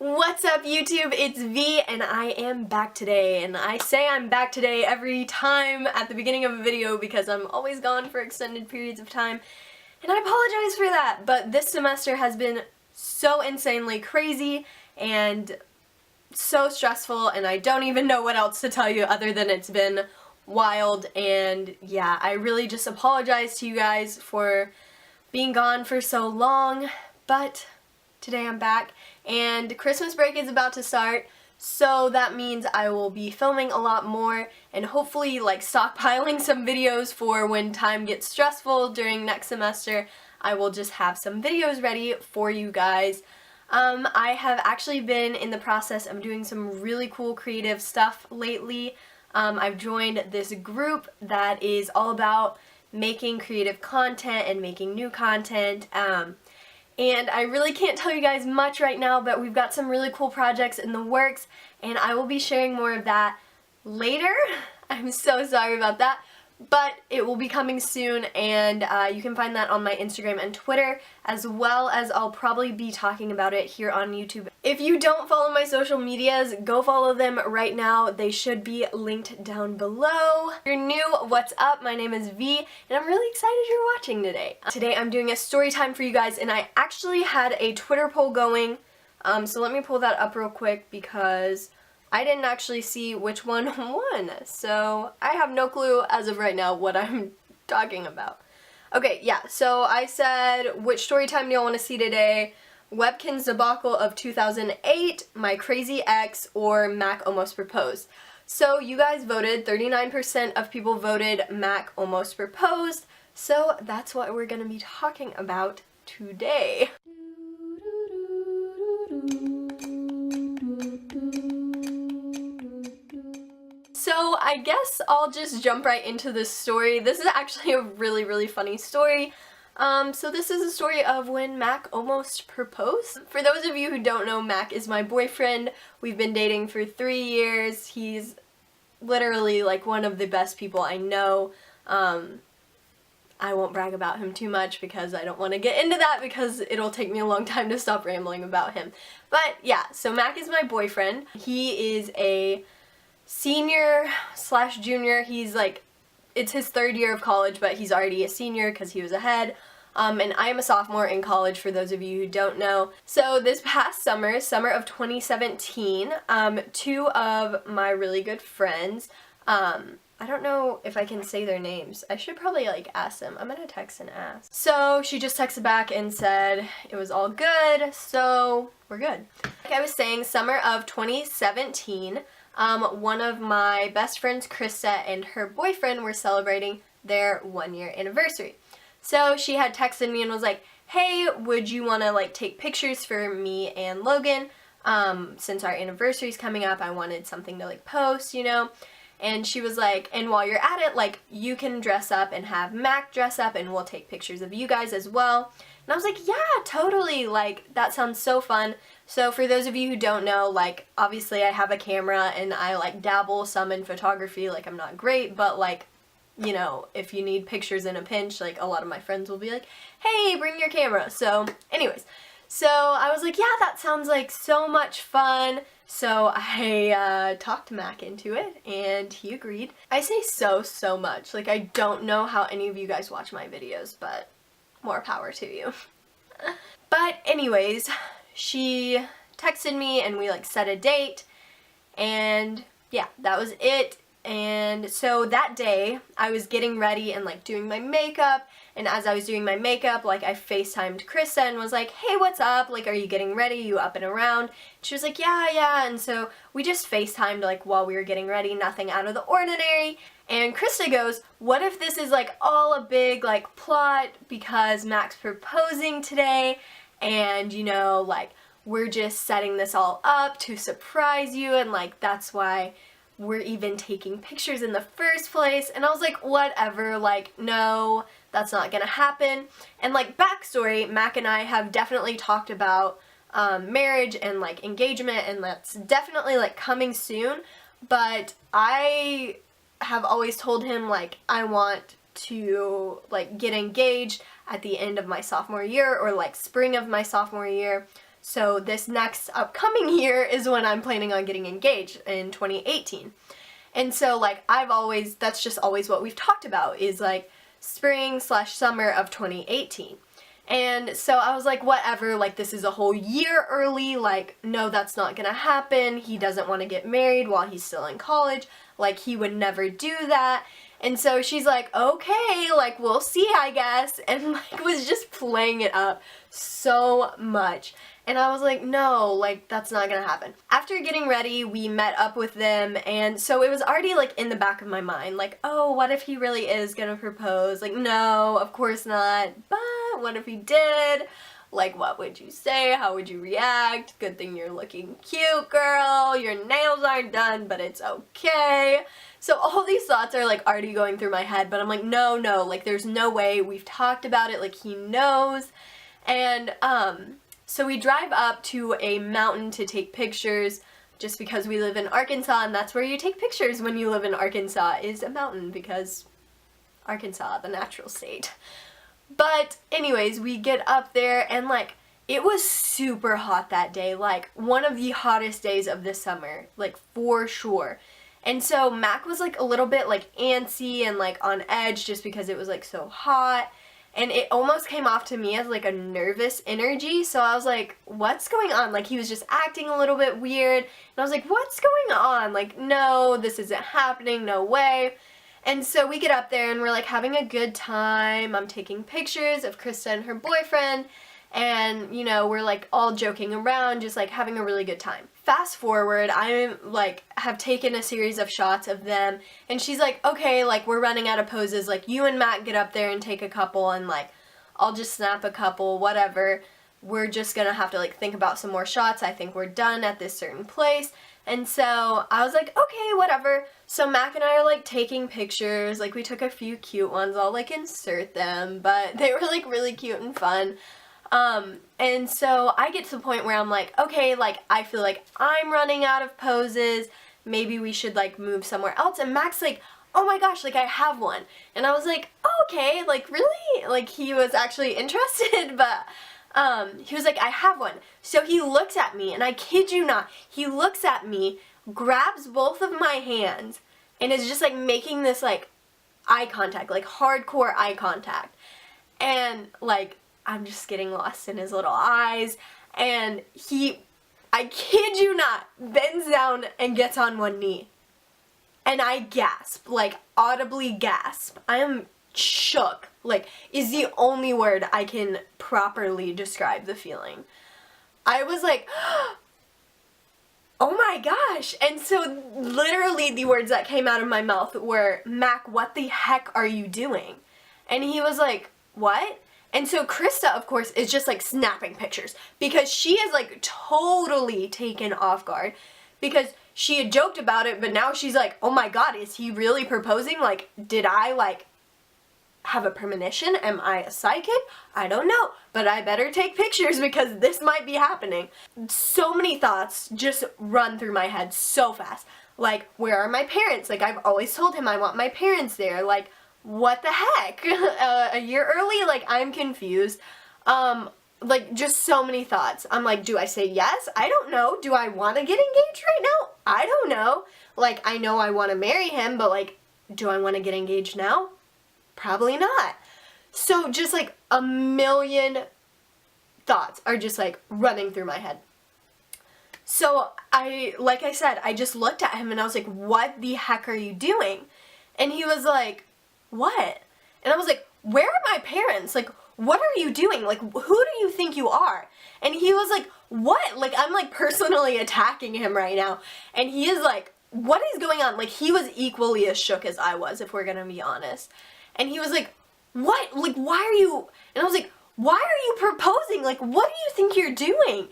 What's up YouTube? It's V and I am back today, and I say I'm back today every time at the beginning of a video because I'm always gone for extended periods of time, and I apologize for that, but this semester has been so insanely crazy and so stressful, and I don't even know what else to tell you other than it's been wild. And yeah, I really just apologize to you guys for being gone for so long, but today I'm back, and Christmas break is about to start, so that means I will be filming a lot more and hopefully like stockpiling some videos for when time gets stressful during next semester. I will just have some videos ready for you guys. I have actually been in the process of doing some really cool creative stuff lately. I've joined this group that is all about making creative content and making new content. And I really can't tell you guys much right now, but we've got some really cool projects in the works, and I will be sharing more of that later. I'm so sorry about that, but it will be coming soon, and you can find that on my Instagram and Twitter, as well as I'll probably be talking about it here on YouTube. If you don't follow my social medias, go follow them right now. They should be linked down below. If you're new, what's up? My name is V, and I'm really excited you're watching today. Today I'm doing a story time for you guys, and I actually had a Twitter poll going, so let me pull that up real quick because I didn't actually see which one won, so I have no clue as of right now what I'm talking about. Okay, yeah, so I said, which story time do y'all want to see today? Webkinz debacle of 2008, My Crazy Ex, or Mac Almost Proposed. So you guys voted, 39% of people voted Mac Almost Proposed, so that's what we're going to be talking about today. So I guess I'll just jump right into this story. This is actually a really funny story. So this is a story of when Mac almost proposed. For those of you who don't know, Mac is my boyfriend. We've been dating for 3 years. He's literally like one of the best people I know. I won't brag about him too much because I don't want to get into that because it'll take me a long time to stop rambling about him. But yeah, so Mac is my boyfriend. He is a senior/junior. He's like, it's his 3rd year of college, but he's already a senior because he was ahead. And I am a sophomore in college, for those of you who don't know. So this past summer of 2017, 2 of my really good friends, I don't know if I can say their names. I should probably like ask them. I'm gonna text and ask. So she just texted back and said it was all good, so we're good. Like I was saying, summer of 2017, one of my best friends, Krista, and her boyfriend were celebrating their 1-year anniversary. So she had texted me and was like, hey, would you want to like take pictures for me and Logan? Since our anniversary's coming up, I wanted something to like post, you know? And she was like, and while you're at it, like, you can dress up and have Mac dress up and we'll take pictures of you guys as well. And I was like, yeah, totally, like, that sounds so fun. So for those of you who don't know, like, obviously I have a camera and I, like, dabble some in photography. Like, I'm not great, but, like, you know, if you need pictures in a pinch, like, a lot of my friends will be like, hey, bring your camera. So, anyways, so I was like, yeah, that sounds like so much fun. So I talked Mac into it, and he agreed. I say so much. Like, I don't know how any of you guys watch my videos, but more power to you. But anyways, she texted me, and we, like, set a date, and yeah, that was it. And so that day, I was getting ready and, like, doing my makeup, and as I was doing my makeup, like, I FaceTimed Krista and was like, hey, what's up? Like, are you getting ready? You up and around? She was like, yeah, and so we just FaceTimed, like, while we were getting ready, nothing out of the ordinary. And Krista goes, what if this is, like, all a big, like, plot because Mac's proposing today, and, you know, like, we're just setting this all up to surprise you, and, like, that's why we're even taking pictures in the first place. And I was like, whatever, like, no, that's not gonna happen. And like, backstory, Mac and I have definitely talked about marriage and like engagement, and that's definitely like coming soon, but I have always told him like I want to like get engaged at the end of my sophomore year or like spring of my sophomore year. So this next upcoming year is when I'm planning on getting engaged in 2018. And so like that's just always what we've talked about is like spring/summer of 2018. And so I was like, whatever, like this is a whole year early, like no, that's not gonna happen. He doesn't want to get married while he's still in college. Like he would never do that. And so she's like, okay, like we'll see, I guess. And like was just playing it up so much. And I was like, no, like that's not gonna happen. After getting ready, we met up with them, and so it was already like in the back of my mind, like, oh, what if he really is gonna propose? Like, no, of course not, but what if he did? Like, what would you say? How would you react? Good thing you're looking cute, girl. Your nails aren't done, but it's okay. So all these thoughts are like already going through my head, but I'm like, no, like there's no way. We've talked about it, like he knows. And so we drive up to a mountain to take pictures just because we live in Arkansas, and that's where you take pictures when you live in Arkansas, is a mountain, because Arkansas, the natural state. But anyways, we get up there and like it was super hot that day, like one of the hottest days of the summer, like for sure. And so Mac was like a little bit like antsy and like on edge just because it was like so hot. And it almost came off to me as like a nervous energy. So I was like, what's going on? Like he was just acting a little bit weird. And I was like, what's going on? Like, no, this isn't happening. No way. And so we get up there and we're like having a good time. I'm taking pictures of Krista and her boyfriend. And, you know, we're like all joking around, just like having a really good time. Fast forward, I like have taken a series of shots of them, and she's like, okay, like we're running out of poses, like you and Matt get up there and take a couple, and like I'll just snap a couple, whatever. We're just gonna have to like think about some more shots. I think we're done at this certain place. And so I was like, okay, whatever. So Mac and I are like taking pictures, like we took a few cute ones, I'll like insert them, but they were like really cute and fun. And so I get to the point where I'm like, okay, like I feel like I'm running out of poses, maybe we should like move somewhere else. And Mac's like, oh my gosh, like I have one. And I was like, oh, okay, like really? Like he was actually interested, but he was like, I have one. So he looks at me, and I kid you not, he looks at me, grabs both of my hands, and is just like making this like eye contact, like hardcore eye contact. And like I'm just getting lost in his little eyes, and he, I kid you not, bends down and gets on one knee. And I gasp, like audibly gasp. I am shook, like is the only word I can properly describe the feeling. I was like, oh my gosh. And so literally the words that came out of my mouth were, Mac, what the heck are you doing? And he was like, what? And so Krista, of course, is just like snapping pictures because she is like totally taken off guard because she had joked about it, but now she's like, oh my god, is he really proposing? Like, did I like have a premonition? Am I a psychic? I don't know, but I better take pictures because this might be happening. So many thoughts just run through my head so fast. Like, where are my parents? Like, I've always told him I want my parents there. Like, what the heck? A year early? Like, I'm confused. Like, just so many thoughts. I'm like, do I say yes? I don't know. Do I want to get engaged right now? I don't know. Like, I know I want to marry him, but like, do I want to get engaged now? Probably not. So just like a million thoughts are just like running through my head. So like I said, I just looked at him and I was like, what the heck are you doing? And he was like, what? And I was like, where are my parents? Like, what are you doing? Like, who do you think you are? And he was like, what? Like, I'm like personally attacking him right now. And he is like, what is going on? Like, he was equally as shook as I was, if we're gonna be honest. And he was like, what? Like, why are you? And I was like, why are you proposing? Like, what do you think you're doing?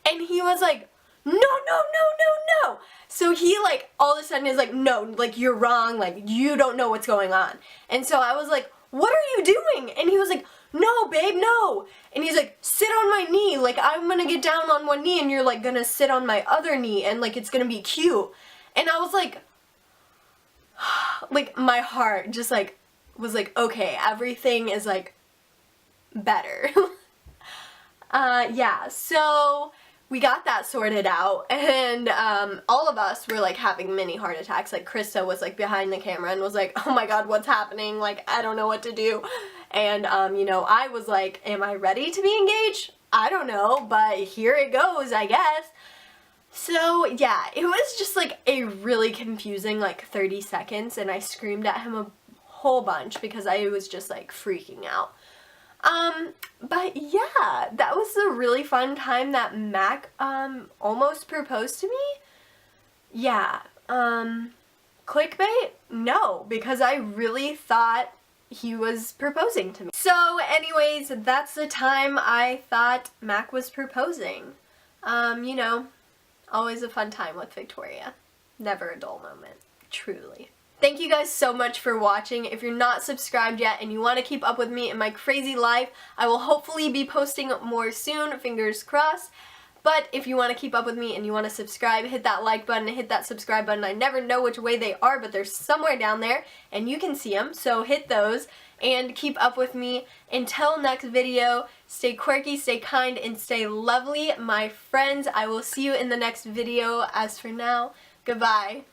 And he was like, no, no, no, no, no. So he like all of a sudden is like, no, like you're wrong. Like, you don't know what's going on. And so I was like, what are you doing? And he was like, no, babe, no. And he's like, sit on my knee. Like, I'm gonna get down on one knee and you're like gonna sit on my other knee and like it's gonna be cute. And I was like, like my heart just like was like, okay, everything is like better. Yeah, so we got that sorted out, and all of us were like having mini heart attacks. Like Krista was like behind the camera and was like, oh my god, what's happening? Like, I don't know what to do. And you know, I was like, am I ready to be engaged? I don't know, but here it goes, I guess. So yeah, it was just like a really confusing like 30 seconds, and I screamed at him a whole bunch because I was just like freaking out. But yeah, that was a really fun time that Mac, almost proposed to me. Yeah, clickbait? No, because I really thought he was proposing to me. So anyways, that's the time I thought Mac was proposing. You know, always a fun time with Victoria. Never a dull moment, truly. Thank you guys so much for watching. If you're not subscribed yet and you want to keep up with me in my crazy life, I will hopefully be posting more soon, fingers crossed. But if you want to keep up with me and you want to subscribe, hit that like button and hit that subscribe button. I never know which way they are, but they're somewhere down there and you can see them, so hit those and keep up with me. Until next video, stay quirky, stay kind, and stay lovely, my friends. I will see you in the next video. As for now, goodbye.